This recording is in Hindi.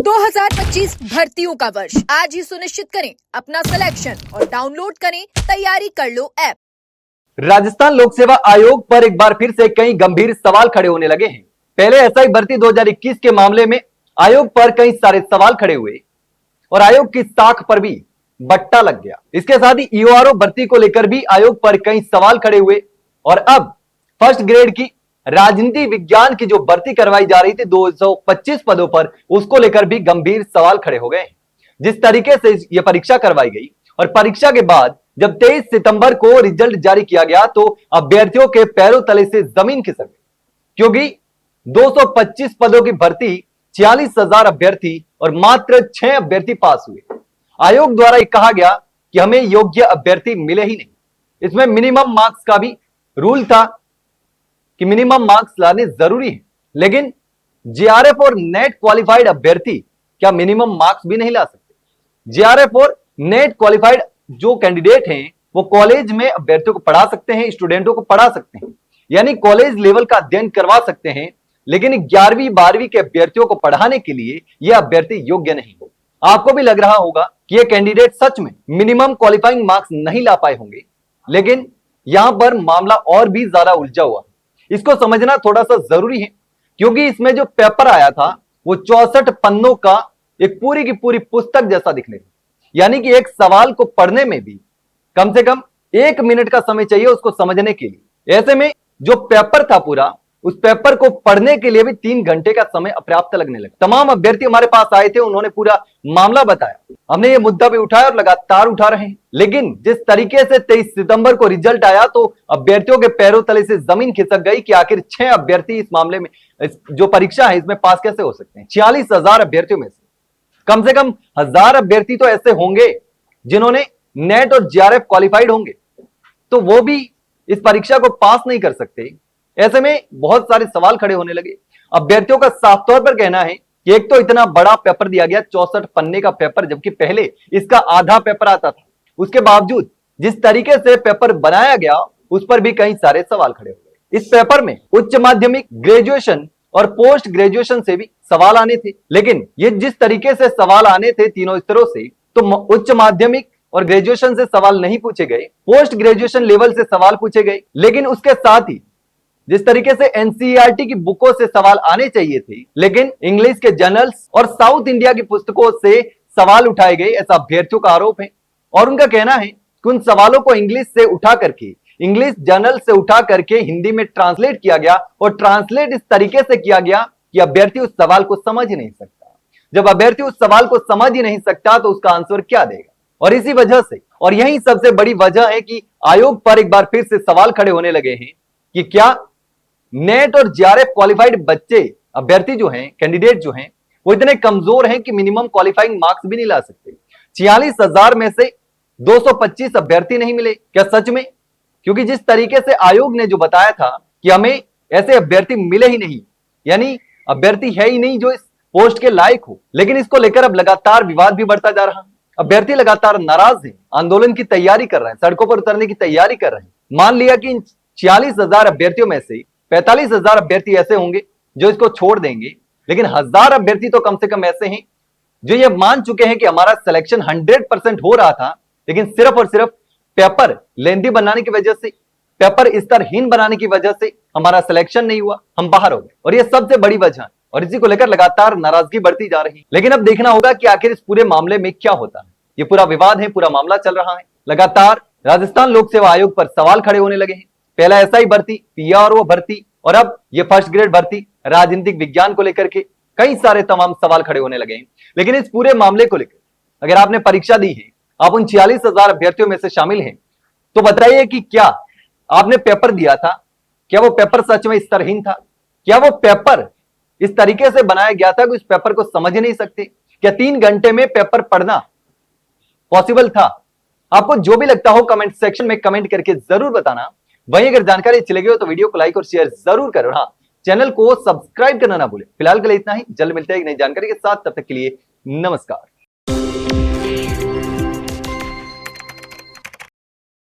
2025 भर्तियों का वर्ष आज ही सुनिश्चित करें अपना सिलेक्शन और डाउनलोड करें तैयारी कर लो ऐप। राजस्थान लोक सेवा आयोग पर एक बार फिर से कई गंभीर सवाल खड़े होने लगे हैं। पहले एसआई भर्ती 2021 के मामले में आयोग पर कई सारे सवाल खड़े हुए और आयोग की साख पर भी बट्टा लग गया। इसके साथ ही ईओआरओ भर्ती को लेकर भी आयोग पर कई सवाल खड़े हुए और अब फर्स्ट ग्रेड की राजनीति विज्ञान की जो भर्ती करवाई जा रही थी 225 पदों पर, उसको लेकर भी गंभीर सवाल खड़े हो गए। जिस तरीके से यह परीक्षा करवाई गई और परीक्षा के बाद जब 23 सितंबर को रिजल्ट जारी किया गया तो अभ्यर्थियों के पैरों तले से जमीन खिसक गई, क्योंकि 225 पदों की भर्ती 46,000 अभ्यर्थी और मात्र 6 अभ्यर्थी पास हुए। आयोग द्वारा कहा गया कि हमें योग्य अभ्यर्थी मिले ही नहीं। इसमें मिनिमम मार्क्स का भी रूल था कि मिनिमम मार्क्स लाने जरूरी है, लेकिन जेआरएफ और नेट क्वालिफाइड अभ्यर्थी क्या मिनिमम मार्क्स भी नहीं ला सकते? जेआरएफ और नेट क्वालिफाइड जो कैंडिडेट हैं वो कॉलेज में अभ्यर्थियों को पढ़ा सकते हैं, स्टूडेंटों को पढ़ा सकते हैं, यानी कॉलेज लेवल का अध्ययन करवा सकते हैं, लेकिन 11वीं 12वीं के अभ्यर्थियों को पढ़ाने के लिए यह अभ्यर्थी योग्य नहीं हो। आपको भी लग रहा होगा कि यह कैंडिडेट सच में मिनिमम क्वालिफाइंग मार्क्स नहीं ला पाए होंगे, लेकिन यहां पर मामला और भी ज्यादा उलझा हुआ। इसको समझना थोड़ा सा जरूरी है, क्योंकि इसमें जो पेपर आया था वो 64 पन्नों का एक पूरी की पूरी पुस्तक जैसा दिखने था, यानी कि एक सवाल को पढ़ने में भी कम से कम 1 मिनट का समय चाहिए उसको समझने के लिए। ऐसे में जो पेपर था पूरा, उस पेपर को पढ़ने के लिए भी 3 घंटे का समय अपर्याप्त लगने लगा। तमाम अभ्यर्थी हमारे पास आए थे, उन्होंने पूरा मामला बताया, हमने ये मुद्दा भी उठाया और लगातार उठा रहे हैं। लेकिन जिस तरीके से 23 सितंबर को रिजल्ट आया तो अभ्यर्थियों के पैरों तले से जमीन खिसक गई कि आखिर 6 अभ्यर्थी इस मामले में जो परीक्षा है इसमें पास कैसे हो सकते हैं। 46,000 अभ्यर्थियों में से कम 1000 अभ्यर्थी तो ऐसे होंगे जिन्होंने नेट और जेआरएफ क्वालिफाइड होंगे, तो वो भी इस परीक्षा को पास नहीं कर सकते। ऐसे में बहुत सारे सवाल खड़े होने लगे। अभ्यर्थियों का साफ तौर पर कहना है कि एक तो इतना बड़ा पेपर दिया गया, 64 पन्ने का पेपर, जबकि पहले इसका आधा पेपर आता था। उसके बावजूद जिस तरीके से पेपर बनाया गया उस पर भी कई सारे सवाल खड़े हो गए। इस पेपर में उच्च माध्यमिक, ग्रेजुएशन और पोस्ट ग्रेजुएशन से भी सवाल आने थे, लेकिन ये जिस तरीके से सवाल आने थे तीनों स्तरों से, तो उच्च माध्यमिक और ग्रेजुएशन से सवाल नहीं पूछे गए, पोस्ट ग्रेजुएशन लेवल से सवाल पूछे गए, लेकिन उसके साथ ही जिस तरीके से एनसीईआरटी की बुकों से सवाल आने चाहिए थे, लेकिन इंग्लिश के जर्नल्स और साउथ इंडिया की पुस्तकों से सवाल उठाए गए, ऐसा अभ्यर्थियों का आरोप है। और उनका कहना है कि उन सवालों को इंग्लिश से उठा करके, इंग्लिश जर्नल से उठा करके हिंदी में ट्रांसलेट किया गया और ट्रांसलेट इस तरीके से किया गया कि अभ्यर्थी उस सवाल को समझ ही नहीं सकता। जब अभ्यर्थी उस सवाल को समझ ही नहीं सकता तो उसका आंसर क्या देगा? और इसी वजह से, और यही सबसे बड़ी वजह है कि आयोग पर एक बार फिर से सवाल खड़े होने लगे हैं कि क्या नेट और जेआरएफ क्वालिफाइड बच्चे, अभ्यर्थी जो हैं, कैंडिडेट जो हैं, वो इतने कमजोर हैं कि मिनिमम क्वालिफाइंग मार्क्स भी नहीं ला सकते। 46,000 में से 225 अभ्यर्थी नहीं मिले क्या सच में? क्योंकि जिस तरीके से आयोग ने जो बताया था कि हमें ऐसे अभ्यर्थी मिले ही नहीं, यानी अभ्यर्थी है ही नहीं जो इस पोस्ट के लायक हो, लेकिन इसको लेकर अब लगातार विवाद भी बढ़ता जा रहा है। अभ्यर्थी लगातार नाराज हैं, आंदोलन की तैयारी कर रहे हैं, सड़कों पर उतरने की तैयारी कर रहे हैं। मान लिया कि इन 46,000 अभ्यर्थियों में से 45,000 अभ्यर्थी ऐसे होंगे जो इसको छोड़ देंगे, लेकिन 1000 अभ्यर्थी तो कम से कम ऐसे हैं जो ये मान चुके हैं कि हमारा सिलेक्शन 100% हो रहा था, लेकिन सिर्फ और सिर्फ पेपर लेंदी बनाने की वजह से, पेपर स्तरहीन बनाने की वजह से हमारा सिलेक्शन नहीं हुआ, हम बाहर हो गए। और ये सबसे बड़ी वजह है और इसी को लेकर लगातार नाराजगी बढ़ती जा रही है। लेकिन अब देखना होगा कि आखिर इस पूरे मामले में क्या होता है। ये पूरा विवाद है, पूरा मामला चल रहा है। लगातार राजस्थान लोक सेवा आयोग पर सवाल खड़े होने लगे हैं। पहला एसआई भर्ती, पीआरओ भर्ती और अब ये फर्स्ट ग्रेड भर्ती राजनीतिक विज्ञान को लेकर के कई सारे तमाम सवाल खड़े होने लगे हैं। लेकिन इस पूरे मामले को लेकर अगर आपने परीक्षा दी है, आप उन 46,000 अभ्यर्थियों में से शामिल हैं, तो बताइए कि क्या आपने पेपर दिया था, क्या वो पेपर सच में स्तरहीन था? क्या वो पेपर इस तरीके से बनाया गया था कि उस पेपर को समझ ही नहीं सकते? क्या 3 घंटे में पेपर पढ़ना पॉसिबल था? आपको जो भी लगता हो कमेंट सेक्शन में कमेंट करके जरूर बताना। वहीं अगर जानकारी अच्छी लगी हो तो वीडियो को लाइक और शेयर जरूर करो। हाँ, चैनल को सब्सक्राइब करना ना भूलें। फिलहाल के लिए इतना ही, जल्द मिलते हैं एक नई जानकारी के साथ, तब तक के लिए नमस्कार।